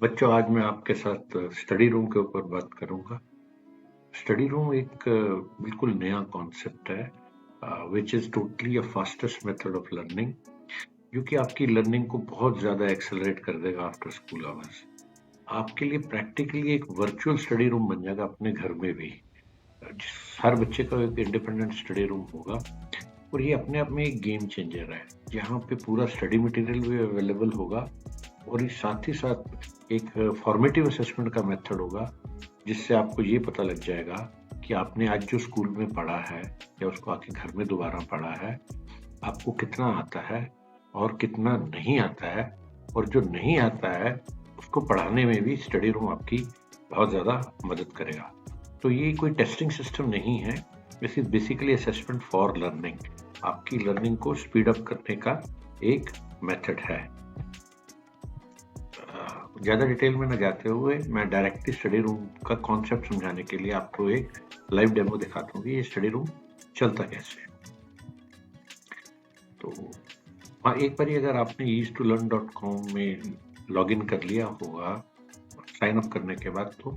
बच्चों, आज मैं आपके साथ स्टडी रूम के ऊपर बात करूंगा। स्टडी रूम एक बिल्कुल नया कॉन्सेप्ट है, which is totally a fastest method of learning, जो कि आपकी लर्निंग को बहुत ज़्यादा एक्सेलरेट कर देगा आफ्टर स्कूल आवर्स। आपके लिए प्रैक्टिकली एक वर्चुअल स्टडी रूम बन जाएगा अपने घर में भी। हर बच्चे का एक इंडिपेंडेंट स्टडी रूम होगा और ये अपने आप में एक गेम चेंजर है, जहाँ पे पूरा स्टडी मटेरियल भी अवेलेबल होगा और इस साथ ही साथ एक फॉर्मेटिव असेसमेंट का मेथड होगा, जिससे आपको ये पता लग जाएगा कि आपने आज जो स्कूल में पढ़ा है या उसको आके घर में दोबारा पढ़ा है, आपको कितना आता है और कितना नहीं आता है, और जो नहीं आता है उसको पढ़ाने में भी स्टडी रूम आपकी बहुत ज़्यादा मदद करेगा। तो ये कोई टेस्टिंग सिस्टम नहीं है, this is basically assessment for learning. आपकी लर्निंग को स्पीड अप करने का एक मेथड है। ज़्यादा डिटेल में न जाते हुए मैं डायरेक्टली स्टडी रूम का कॉन्सेप्ट समझाने के लिए आपको एक लाइव डेमो दिखाता हूँ कि ये स्टडी रूम चलता कैसे। तो हाँ, एक बार अगर आपने ease2learn.com में लॉगिन कर लिया होगा साइन अप करने के बाद, तो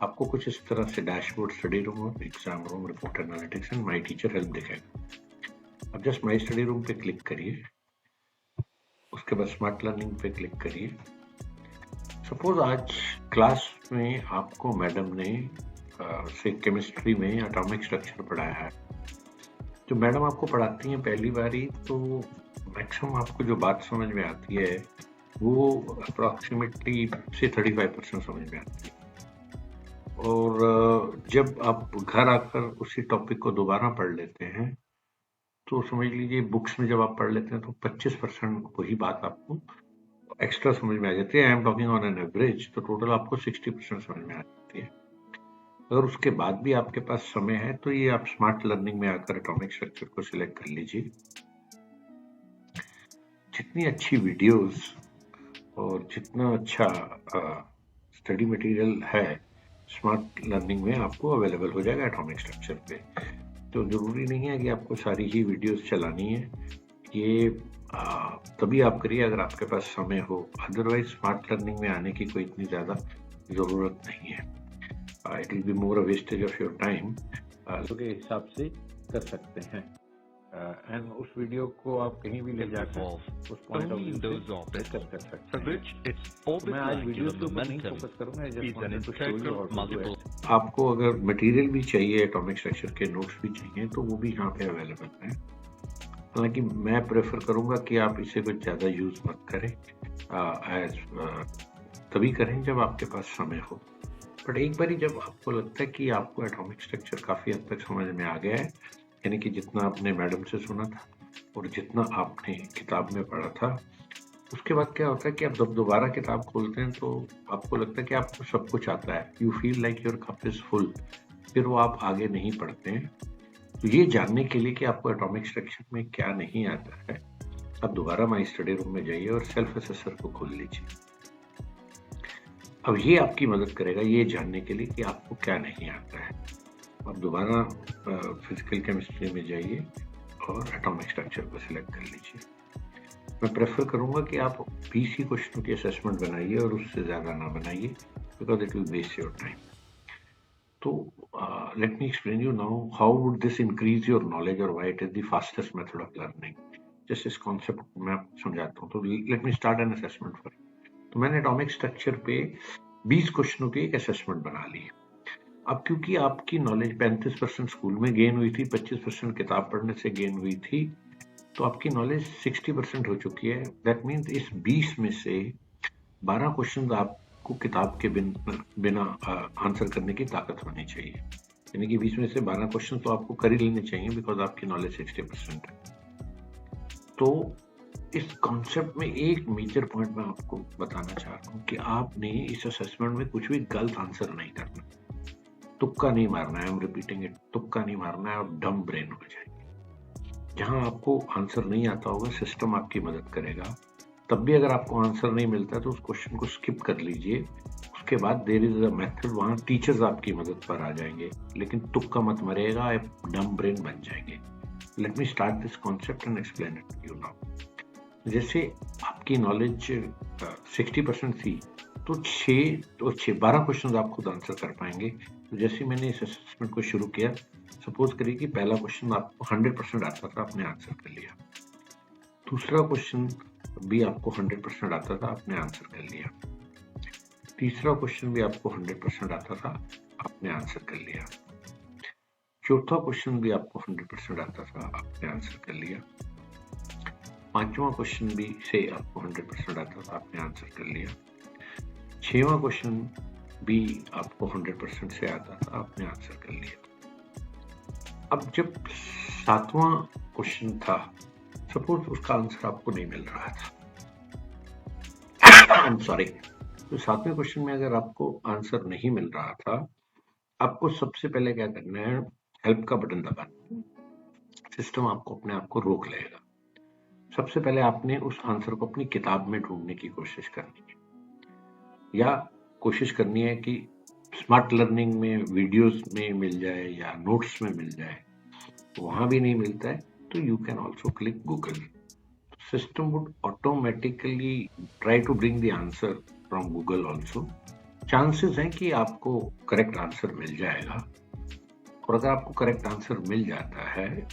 आपको कुछ इस तरह से डैशबोर्ड, स्टडी रूम और exam room, report analytics and my teacher help दिखेगा। अब जस्ट माई स्टडी रूम पे क्लिक करिए, उसके बाद स्मार्ट लर्निंग पे क्लिक करिए। सपोज आज क्लास में आपको मैडम ने से केमिस्ट्री में एटॉमिक स्ट्रक्चर पढ़ाया है। जो मैडम आपको पढ़ाती हैं पहली बारी, तो मैक्सिमम आपको जो बात समझ में आती है वो अप्रॉक्सीमेटली से 35% समझ में आती है, और जब आप घर आकर उसी टॉपिक को दोबारा पढ़ लेते हैं तो समझ लीजिए बुक्स में जब आप पढ़ लेते हैं तो 25% वही बात आपको एक्स्ट्रा समझ में आ जाती है। I am talking on an average, तो टोटल आपको 60% समझ में आ जाती है। अगर उसके बाद भी आपके पास समय है तो ये आप स्मार्ट लर्निंग में आकर एटॉमिक स्ट्रक्चर को सिलेक्ट कर लीजिए। जितनी अच्छी वीडियोस और जितना अच्छा स्टडी मटेरियल है स्मार्ट लर्निंग में आपको अवेलेबल हो जाएगा एटॉमिक स्ट्रक्चर पे। तो ज़रूरी नहीं है कि आपको सारी ही वीडियोस चलानी है, ये तभी आप करिए अगर आपके पास समय हो। अदरवाइज स्मार्ट लर्निंग में आने की कोई इतनी ज़्यादा ज़रूरत नहीं है। It will be more a wastage of your time के हिसाब से कर सकते हैं। एंड उस वीडियो को आप कहीं भी ले जाकर उस पॉइंट ऑफ व्यू से डिस्कस कर सकते हैं। मैं आज वीडियो के ऊपर नहीं फोकस करूंगा, just wanted to show you how to do it. आपको अगर मटेरियल भी चाहिए, एटॉमिक स्ट्रक्चर के नोट्स भी चाहिए, तो वो भी यहाँ पे अवेलेबल है। हालांकि मैं प्रेफर करूंगा कि आप इसे कुछ ज़्यादा यूज मत करें, तभी करें जब आपके पास समय हो। बट एक बार जब आपको लगता है कि आपको एटॉमिक स्ट्रक्चर काफ़ी हद तक समझ में आ गया है, यानी कि जितना आपने मैडम से सुना था और जितना आपने किताब में पढ़ा था, उसके बाद क्या होता है कि आप जब दोबारा किताब खोलते हैं तो आपको लगता है कि आपको सब कुछ आता है। You feel like your cup is full, फिर वो आप आगे नहीं पढ़ते हैं। तो ये जानने के लिए कि आपको एटॉमिक स्ट्रक्चर में क्या नहीं आता है, आप दोबारा माई स्टडी रूम में जाइए और सेल्फ असेसर को खोल लीजिए। अब ये आपकी मदद करेगा ये जानने के लिए कि आपको क्या नहीं आता है। आप दोबारा फिजिकल केमिस्ट्री में जाइए और एटॉमिक स्ट्रक्चर को सिलेक्ट कर लीजिए। मैं प्रेफर करूंगा कि आप 20 ही क्वेश्चनों की असेसमेंट बनाइए और उससे ज़्यादा ना बनाइए, because it will waste your time. तो let me explain you now how would this increase your knowledge और why it is the fastest method of learning. Just इस कॉन्सेप्ट मैं आपको समझाता हूँ। तो let me start an assessment for. तो मैंने एटॉमिक स्ट्रक्चर पे 20 क्वेश्चनों की एक असेसमेंट बना ली। अब क्योंकि आपकी नॉलेज 35% स्कूल में गेन हुई थी, 25% किताब पढ़ने से गेन हुई थी, तो आपकी नॉलेज 60% हो चुकी है। दैट मीन्स इस 20 में से 12 क्वेश्चन आपको किताब के बिना आंसर करने की ताकत होनी चाहिए। यानी कि 20 में से 12 क्वेश्चन तो आपको कर ही लेने चाहिए, बिकॉज आपकी नॉलेज 60% है। तो इस कॉन्सेप्ट में एक मेजर पॉइंट मैं आपको बताना चाह रहा हूँ कि आपने इस असेसमेंट में कुछ भी गलत आंसर नहीं करना, तुक्का नहीं मारना है। आई एम रिपीटिंग इट, तुक्का नहीं मारना है और डम ब्रेन हो जाएगी। जहां आपको आंसर नहीं आता होगा, सिस्टम आपकी मदद करेगा। तब भी अगर आपको आंसर नहीं मिलता है तो उस क्वेश्चन को स्किप कर लीजिए। उसके बाद देयर इज अ मेथड, वहां टीचर्स आपकी मदद पर आ जाएंगे, लेकिन तुक्का मत मरेगा, आप डम ब्रेन बन जाएंगे। Let me start this concept and explain it to you now. जैसे आपकी नॉलेज 60% थी, तो 12 क्वेश्चन आप खुद आंसर कर पाएंगे। तो जैसे मैंने इस असेसमेंट को शुरू किया, सपोज करिए कि पहला क्वेश्चन आपको 100% आता था, आपने आंसर कर लिया। दूसरा क्वेश्चन भी आपको 100% आता था, आपने आंसर कर लिया। तीसरा क्वेश्चन भी आपको 100% आता था, आपने आंसर कर लिया। चौथा क्वेश्चन भी आपको 100% आता था, आपने आंसर कर लिया। पांचवा क्वेश्चन भी से आपको 100% आता था, आपने आंसर कर लिया। छठवां क्वेश्चन भी आपको 100% से आता था, आपने आंसर कर लिया। अब जब सातवां क्वेश्चन था, सपोज उसका आंसर आपको नहीं मिल रहा था, आई एम सॉरी, तो सातवें क्वेश्चन में अगर आपको आंसर नहीं मिल रहा था, आपको सबसे पहले क्या करना है, हेल्प का बटन दबाना। सिस्टम आपको अपने आप को रोक लेगा। सबसे पहले आपने उस आंसर को अपनी किताब में ढूंढने की कोशिश करनी है, या कोशिश करनी है कि स्मार्ट लर्निंग में वीडियोस में मिल जाए या नोट्स में मिल जाए। वहां भी नहीं मिलता है तो you can also click Google. System would automatically try to bring the answer from Google also. Chances हैं कि आपको करेक्ट आंसर मिल जाएगा, और अगर आपको करेक्ट आंसर मिल जाता है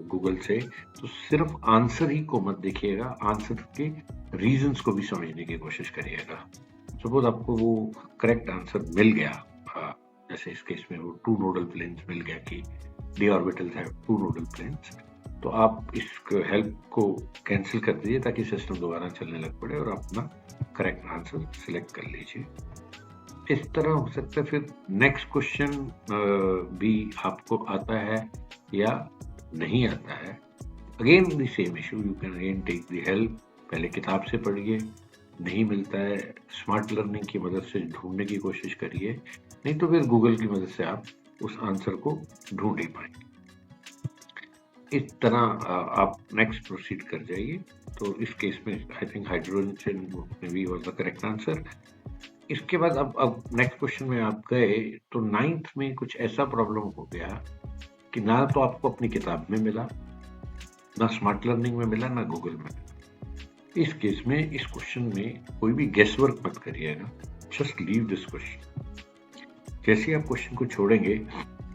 गूगल से, तो सिर्फ आंसर ही को मत देखिएगा, आंसर के रीजंस को भी समझने की कोशिश करिएगा। सपोज आपको वो करेक्ट आंसर मिल गया, जैसे इस केस में वो 2 नोडल प्लेन्स मिल गया कि D orbitals have 2 nodal planes, तो आप इस हेल्प को कैंसिल कर दीजिए ताकि सिस्टम दोबारा चलने लग पड़े और अपना करेक्ट आंसर सिलेक्ट कर लीजिए। इस तरह हो सकता है। फिर नेक्स्ट क्वेश्चन भी आपको आता है या नहीं आता है, again the same issue, you can again take the help. पहले किताब से पढ़िए, नहीं मिलता है स्मार्ट लर्निंग की मदद से ढूंढने की कोशिश करिए, नहीं तो फिर गूगल की मदद से आप उस आंसर को ढूंढ ही पाएंगे। इस तरह आप नेक्स्ट प्रोसीड कर जाइए। तो इस केस में आई थिंक हाइड्रोजन भी वाज द करेक्ट आंसर। इसके बाद अब नेक्स्ट क्वेश्चन में आप गए तो 9th में कुछ ऐसा प्रॉब्लम हो गया कि ना तो आपको अपनी किताब में मिला, ना स्मार्ट लर्निंग में मिला, ना गूगल में। इस केस में इस क्वेश्चन में कोई भी गेस वर्क मत करिएगा, जस्ट लीव दिस क्वेश्चन। जैसे ही आप क्वेश्चन को छोड़ेंगे,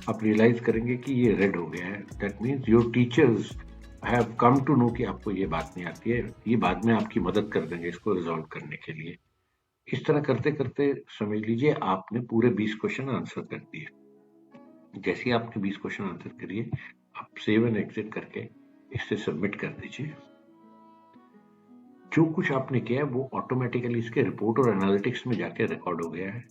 आप रियलाइज करेंगे कि ये रेड हो गया है। That means your teachers have come to know कि आपको ये बात नहीं आती है, ये बाद में आपकी मदद कर देंगे इसको रिजॉल्व करने के लिए। इस तरह करते करते समझ लीजिए आपने पूरे 20 क्वेश्चन आंसर कर दिए। जैसे ही आपने 20 क्वेश्चन आंसर करिए, आप सेव एंड एग्जिट करके इसे सबमिट कर दीजिए। जो कुछ आपने किया है वो ऑटोमेटिकली इसके रिपोर्ट और एनालिटिक्स में जाके रिकॉर्ड हो गया है।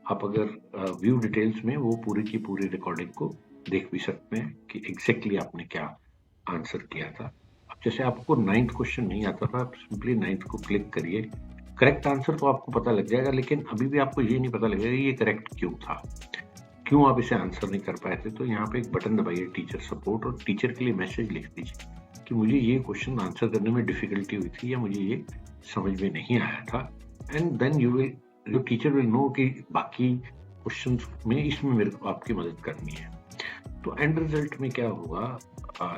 आप अगर व्यू डिटेल्स में वो पूरी की पूरी रिकॉर्डिंग को देख भी सकते हैं कि एग्जैक्टली आपने क्या आंसर किया था। अब जैसे आपको 9th क्वेश्चन नहीं आता था, आप सिंपली 9th को क्लिक करिए। करेक्ट आंसर तो आपको पता लग जाएगा, लेकिन अभी भी आपको ये नहीं पता लगेगा ये करेक्ट क्यों था, क्यों आप इसे आंसर नहीं कर पाए थे। तो यहाँ पे एक बटन दबाइए टीचर सपोर्ट, और टीचर के लिए मैसेज लिख दीजिए कि मुझे ये क्वेश्चन आंसर करने में डिफिकल्टी हुई थी या मुझे ये समझ में नहीं आया था। And then your teacher will know कि बाकी क्वेश्चंस में इसमें मेरे को आपकी मदद करनी है। तो एंड रिजल्ट में क्या होगा,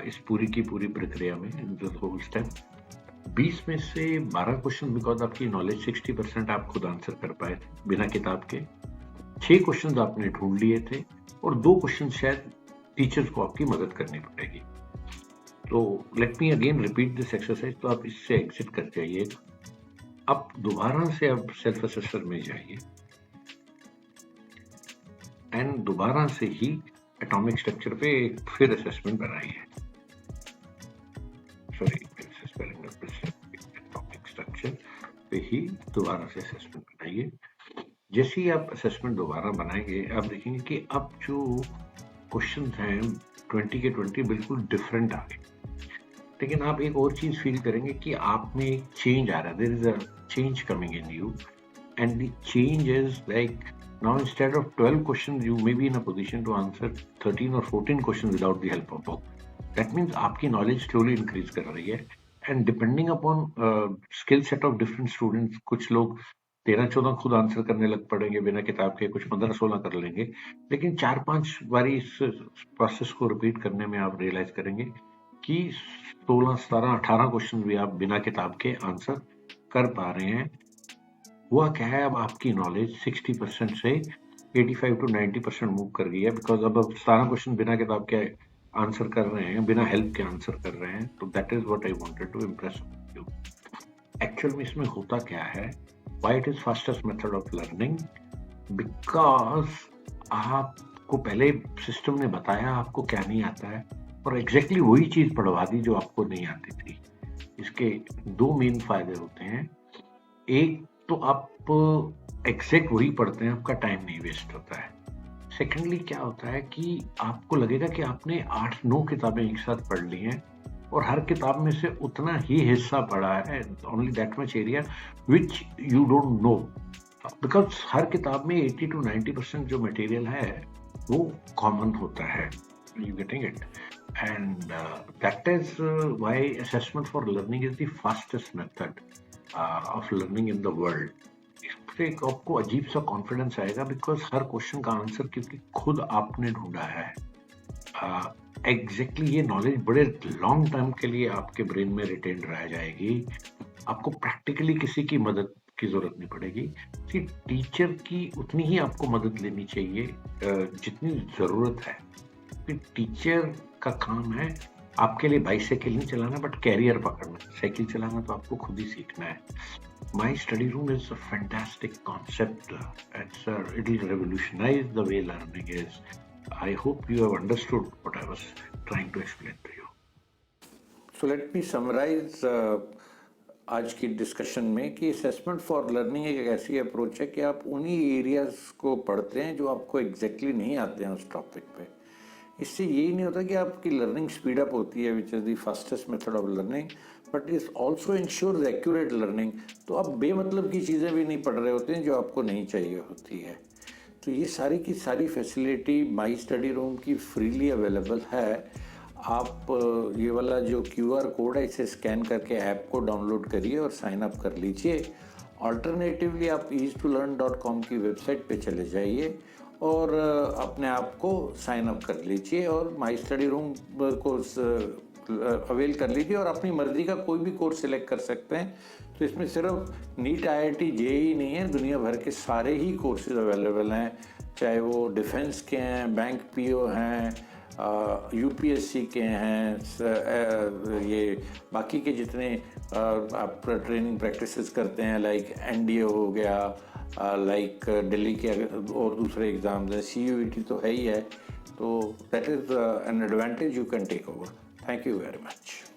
इस पूरी की पूरी प्रक्रिया में होल स्टेप 20 में से 12 क्वेश्चन बिकॉज आपकी नॉलेज 60% आप खुद आंसर कर पाए थे बिना किताब के। 6 क्वेश्चन आपने ढूंढ लिए थे, और 2 क्वेश्चन शायद टीचर्स को आपकी मदद करनी पड़ेगी। तो let me again repeat this exercise. तो आप इससे एग्जिट कर जाइए। अब दोबारा से आप सेल्फ असेसर में जाइए एंड दोबारा से ही एटॉमिक स्ट्रक्चर पे फिर असेसमेंट बनाइए। सॉरी, एटॉमिक स्ट्रक्चर पे ही दोबारा से असेसमेंट बनाइए। जैसे ही आप असेसमेंट दोबारा बनाएंगे, आप देखेंगे कि अब जो क्वेश्चन हैं 20 के 20 बिल्कुल डिफरेंट आ गए। लेकिन आप एक और चीज फील करेंगे कि आप में एक चेंज आ रहा है, there is a change coming in you, and the change is like now instead of 12 questions you may be in a position to answer 13 or 14 questions without the help of book. That means आपकी knowledge slowly increase कर रही है, and depending upon skill set of different students, कुछ लोग 13-14 खुद answer करने लग पड़ेंगे बिना किताब के, कुछ 15-16 कर लेंगे। लेकिन 4-5 बारी इस प्रोसेस को रिपीट करने में आप रियलाइज करेंगे कि 16, 17, 18 क्वेश्चन भी आप बिना किताब के आंसर कर पा रहे हैं हुआ क्या है, अब आपकी नॉलेज 60% से 85 to 90% मूव कर गई है, बिकॉज अब आप सारा क्वेश्चन बिना किताब के आंसर कर रहे हैं, बिना हेल्प के आंसर कर रहे हैं. तो that is what I wanted to impress you. Actual में इसमें होता क्या है, why it is fastest method of learning, because आपको पहले सिस्टम ने बताया आपको क्या नहीं आता है, और एग्जैक्टली वही चीज पढ़वा दी जो आपको नहीं आती थी. इसके दो मेन फायदे होते हैं. एक तो आप एग्जैक्ट वही पढ़ते हैं, आपका टाइम नहीं वेस्ट होता है. सेकेंडली क्या होता है कि आपको लगेगा कि आपने 8-9 किताबें एक साथ पढ़ ली हैं, और हर किताब में से उतना ही हिस्सा पढ़ा है, only that much area which you don't know, because हर किताब में 80 to 90% जो मटेरियल है वो कॉमन होता है. You getting it? And that is why assessment for learning is the fastest method of learning in the world. इससे आपको अजीब सा कॉन्फिडेंस आएगा, बिकॉज हर क्वेश्चन का आंसर क्योंकि खुद आपने ढूंढा है. एग्जैक्टली ये नॉलेज बड़े लॉन्ग टर्म के लिए आपके ब्रेन में रिटेन रह जाएगी. आपको प्रैक्टिकली किसी की मदद की जरूरत नहीं पड़ेगी. कि टीचर की उतनी ही आपको मदद लेनी चाहिए जितनी जरूरत है. कि टीचर का काम है आपके लिए बाइसाइकिल नहीं चलाना, बट कैरियर पकड़ना. साइकिल चलाना तो आपको खुद ही सीखना है. My study room is a fantastic concept. It will revolutionize the way learning is. I hope you have understood what I was trying to explain to you. So let me summarize आज की discussion में कि assessment for learning एक ऐसी approach है कि आप उन्हीं एरियाज को पढ़ते हैं जो आपको एग्जैक्टली नहीं आते हैं उस टॉपिक पे. इससे यही नहीं होता कि आपकी लर्निंग स्पीड अप होती है, which is the fastest method of learning, but is also ensures accurate learning. तो आप बेमतलब की चीज़ें भी नहीं पढ़ रहे होते हैं जो आपको नहीं चाहिए होती है. तो ये सारी की सारी फैसिलिटी माई स्टडी रूम की फ्रीली अवेलेबल है. आप ये वाला जो QR कोड है इसे स्कैन करके ऐप को डाउनलोड करिए और साइन अप कर लीजिए. ऑल्टरनेटिवली आप easetolearn.com की वेबसाइट पे चले जाइए और अपने आप को साइन अप कर लीजिए और माई स्टडी रूम को अवेल कर लीजिए और अपनी मर्जी का कोई भी कोर्स सिलेक्ट कर सकते हैं. तो इसमें सिर्फ नीट IIT JEE नहीं है, दुनिया भर के सारे ही कोर्सेज अवेलेबल हैं, चाहे वो डिफेंस के हैं, बैंक PO हैं, UPSC के हैं, ये बाकी के जितने आप ट्रेनिंग प्रैक्टिसेस करते हैं, लाइक NDA हो गया, लाइक दिल्ली के और दूसरे एग्ज़ाम्स हैं, CUET तो है ही है. तो that is an advantage you can take over. Thank you very much.